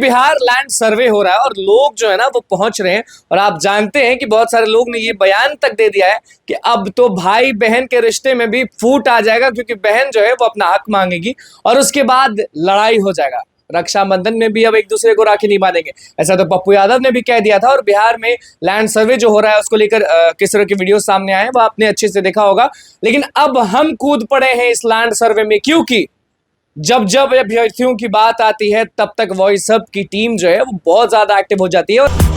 Bihar land survey हो रहा है और लोग जो है ना वो पहुंच रहे हैं। और आप जानते हैं कि बहुत सारे लोग ने ये बयान तक दे दिया है कि अब तो भाई बहन के रिश्ते में भी फूट आ जाएगा, क्योंकि बहन जो है वो अपना हक मांगेगी और उसके बाद लड़ाई हो जाएगा। रक्षाबंधन में भी अब एक दूसरे को राखी नहीं बांधेंगे, ऐसा तो पप्पू यादव ने भी कह दिया था। और बिहार में लैंड सर्वे जो हो रहा है उसको लेकर किस तरह की वीडियो सामने आए वो आपने अच्छे से देखा होगा। लेकिन अब हम कूद पड़े हैं इस लैंड सर्वे में, क्योंकि जब जब अभ्यर्थियों की बात आती है तब तक वॉइस हब की टीम जो है वो बहुत ज्यादा एक्टिव हो जाती है। और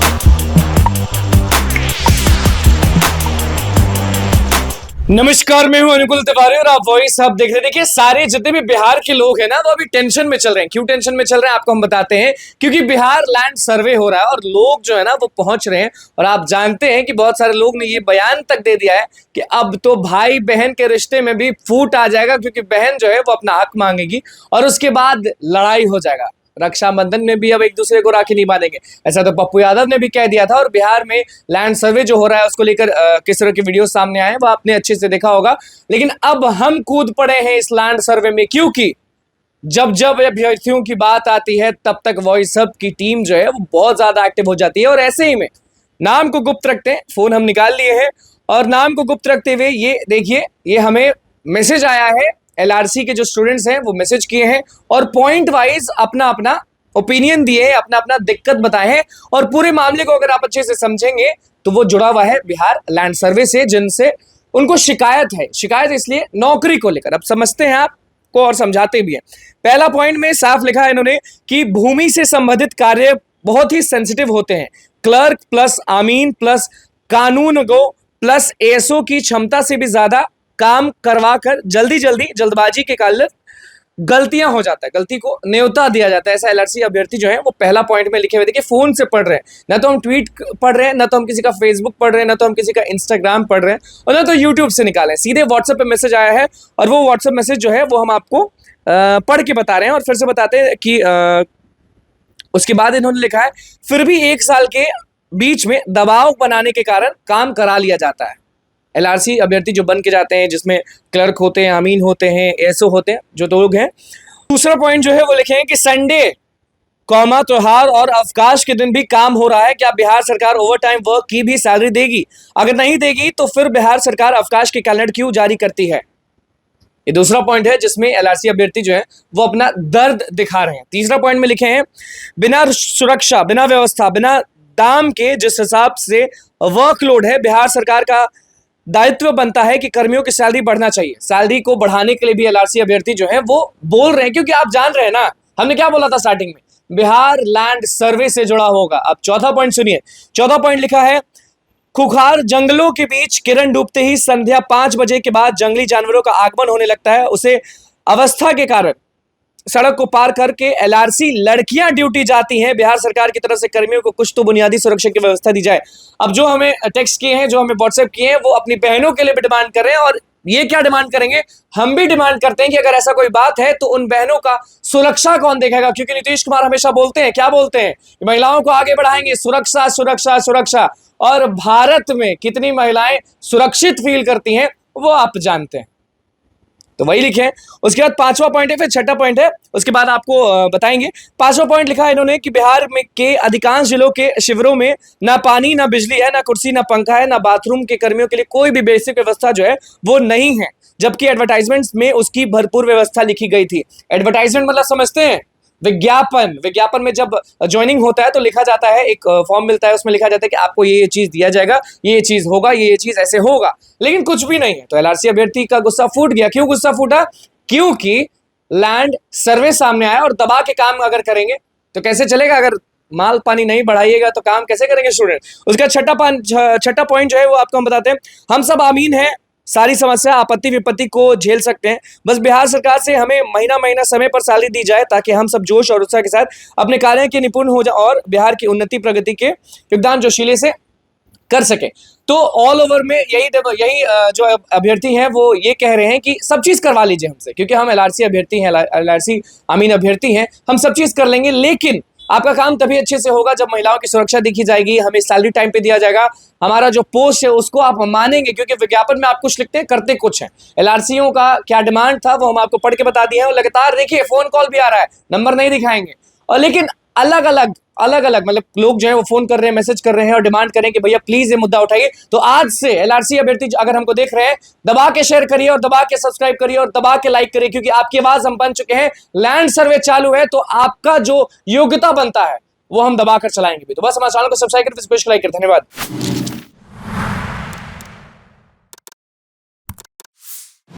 नमस्कार, मैं हूं अनुकुल तिवारी और आप वॉइस हब देख रहे हैं। देखिए, सारे जितने भी बिहार के लोग हैं ना वो अभी टेंशन में चल रहे हैं। क्यों टेंशन में चल रहे हैं आपको हम बताते हैं, क्योंकि बिहार लैंड सर्वे हो रहा है और लोग जो है ना वो पहुंच रहे हैं। और आप जानते हैं कि बहुत सारे लोग ने ये बयान तक दे दिया है कि अब तो भाई बहन के रिश्ते में भी फूट आ जाएगा, क्योंकि बहन जो है वो अपना हक मांगेगी और उसके बाद लड़ाई हो जाएगा। रक्षाबंधन में भी अब एक दूसरे को राखी नहीं बांधेंगे, ऐसा तो पप्पू यादव ने भी कह दिया था। और बिहार में लैंड सर्वे जो हो रहा है उसको लेकर किस तरह की वीडियो सामने आए वो आपने अच्छे से देखा होगा। लेकिन अब हम कूद पड़े हैं इस लैंड सर्वे में, क्योंकि जब जब अभ्यर्थियों की बात आती है तब तक वॉइस हब की टीम जो है वो बहुत ज्यादा एक्टिव हो जाती है। और ऐसे ही में नाम को गुप्त रखते हैं, फोन हम निकाल लिए हैं और नाम को गुप्त रखते हुए ये देखिए, ये हमें मैसेज आया है। एलआरसी के जो स्टूडेंट्स हैं वो मैसेज किए हैं और पॉइंट वाइज अपना अपना ओपिनियन दिए हैं, अपना अपना दिक्कत बताए हैं। और पूरे मामले को अगर आप अच्छे से समझेंगे तो वो जुड़ा हुआ है बिहार लैंड सर्वे से, जिनसे उनको शिकायत है। शिकायत इसलिए नौकरी को लेकर, अब समझते हैं आपको और समझाते भी हैं। पहला पॉइंट में साफ लिखा है इन्होंने कि भूमि से संबंधित कार्य बहुत ही सेंसिटिव होते हैं। क्लर्क प्लस आमीन प्लस कानून गो प्लस एएसओ की क्षमता से भी ज्यादा काम करवा कर जल्दबाजी के कारण गलतियां हो जाता है, गलती को न्योता दिया जाता है। ऐसा एलआरसी अभ्यर्थी जो है वो पहला पॉइंट में लिखे हुए। देखिए, फोन से पढ़ रहे हैं, ना तो हम ट्वीट पढ़ रहे हैं, ना तो हम किसी का फेसबुक पढ़ रहे हैं, ना तो हम किसी का इंस्टाग्राम पढ़ रहे हैं और ना तो यूट्यूब से निकाले, सीधे व्हाट्सएप पे मैसेज आया है। और वो व्हाट्सएप मैसेज जो है वो हम आपको पढ़ के बता रहे हैं। और फिर से बताते हैं कि उसके बाद इन्होंने लिखा है, फिर भी 1 साल के बीच में दबाव बनाने के कारण काम करा लिया जाता है। एलआरसी अभ्यर्थी जो बन के जाते हैं, जिसमें क्लर्क होते हैं, अमीन होते हैं, एसओ होते हैं, जो लोग हैं। दूसरा पॉइंट जो है वो लिखे हैं कि संडे त्योहार और अवकाश के दिन भी काम हो रहा है। क्या बिहार सरकार ओवर टाइम वर्क की भी सैलरी देगी? अगर नहीं देगी तो फिर बिहार सरकार अवकाश के कैलेंडर क्यों जारी करती है? ये दूसरा पॉइंट है जिसमें एलआरसी अभ्यर्थी जो है वो अपना दर्द दिखा रहे हैं। तीसरा पॉइंट में लिखे हैं, बिना सुरक्षा, बिना व्यवस्था, बिना दाम के जिस हिसाब से वर्कलोड है, बिहार सरकार का दायित्व बनता है कि कर्मियों की सैलरी बढ़ना चाहिए। सैलरी को बढ़ाने के लिए भी एलआरसी अभ्यर्थी जो है वो बोल रहे हैं, क्योंकि आप जान रहे हैं ना, हमने क्या बोला था स्टार्टिंग में, बिहार लैंड सर्वे से जुड़ा होगा। अब चौथा पॉइंट सुनिए। चौथा पॉइंट लिखा है, खुखार जंगलों के बीच किरण डूबते ही संध्या 5 बजे के बाद जंगली जानवरों का आगमन होने लगता है। उसे अवस्था के कारण सड़क को पार करके एलआरसी लड़कियां ड्यूटी जाती हैं। बिहार सरकार की तरफ से कर्मियों को कुछ तो बुनियादी सुरक्षा की व्यवस्था दी जाए। अब जो हमें टेक्स्ट किए हैं, जो हमें व्हाट्सएप किए हैं, वो अपनी बहनों के लिए भी डिमांड कर रहे हैं। और ये क्या डिमांड करेंगे, हम भी डिमांड करते हैं कि अगर ऐसा कोई बात है तो उन बहनों का सुरक्षा कौन देखेगा? क्योंकि नीतीश कुमार हमेशा बोलते हैं, क्या बोलते हैं, महिलाओं को आगे बढ़ाएंगे, सुरक्षा सुरक्षा सुरक्षा। और भारत में कितनी महिलाएं सुरक्षित फील करती हैं वो आप जानते हैं, तो वही लिखे। उसके बाद 5वां पॉइंट है, फिर 6ठा पॉइंट है, उसके बाद आपको बताएंगे। 5वां पॉइंट लिखा है इन्होंने कि बिहार में के अधिकांश जिलों के शिविरों में ना पानी, ना बिजली है, ना कुर्सी, ना पंखा है, ना बाथरूम के कर्मियों के लिए कोई भी बेसिक व्यवस्था जो है वो नहीं है, जबकि एडवर्टाइजमेंट्स में उसकी भरपूर व्यवस्था लिखी गई थी। एडवर्टाइजमेंट मतलब समझते हैं, विज्ञापन। विज्ञापन में जब ज्वाइनिंग होता है तो लिखा जाता है, एक फॉर्म मिलता है, उसमें लिखा जाता है कि आपको ये चीज दिया जाएगा, ये चीज होगा, ये चीज ऐसे होगा, लेकिन कुछ भी नहीं है। तो एलआरसी अभ्यर्थी का गुस्सा फूट गया। क्यों गुस्सा फूटा? क्योंकि लैंड सर्वे सामने आया और दबा के काम अगर करेंगे तो कैसे चलेगा? अगर माल पानी नहीं बढ़ाइएगा तो काम कैसे करेंगे स्टूडेंट? उसका छठा पॉइंट जो है वो आपको हम बताते हैं, हम सब आमीन हैं, सारी समस्या आपत्ति विपत्ति को झेल सकते हैं, बस बिहार सरकार से हमें महीना महीना समय पर सैलरी दी जाए ताकि हम सब जोश और उत्साह के साथ अपने कार्य के निपुण हो जाए और बिहार की उन्नति प्रगति के योगदान जोशीले से कर सके। तो ऑल ओवर में यही जो अभ्यर्थी हैं वो ये कह रहे हैं कि सब चीज करवा लीजिए हमसे, क्योंकि हम एलआरसी अभ्यर्थी हैं, एलआरसी आमीन अभ्यर्थी हैं, हम सब चीज कर लेंगे, लेकिन आपका काम तभी अच्छे से होगा जब महिलाओं की सुरक्षा देखी जाएगी, हमें सैलरी टाइम पे दिया जाएगा, हमारा जो पोस्ट है उसको आप मानेंगे, क्योंकि विज्ञापन में आप कुछ लिखते हैं, करते कुछ हैं। एलआरसीओं का क्या डिमांड था वो हम आपको पढ़ के बता दिए हैं। और लगातार देखिए फोन कॉल भी आ रहा है, नंबर नहीं दिखाएंगे। और लेकिन अलग अलग मतलब लोग जो है वो फोन कर रहे हैं, मैसेज कर रहे हैं और डिमांड कर रहे हैं कि भैया प्लीज ये मुद्दा उठाइए। तो आज से एलआरसी अभ्यर्थी अगर हमको देख रहे हैं, दबा के शेयर करिए और दबा के सब्सक्राइब करिए और दबा के लाइक करिए, क्योंकि आपकी आवाज हम बन चुके हैं। लैंड सर्वे चालू है, तो आपका जो योग्यता बनता है वो हम दबाकर चलाएंगे भी। तो बस हमारे चैनल को सब्सक्राइब करके लाइक करें। धन्यवाद।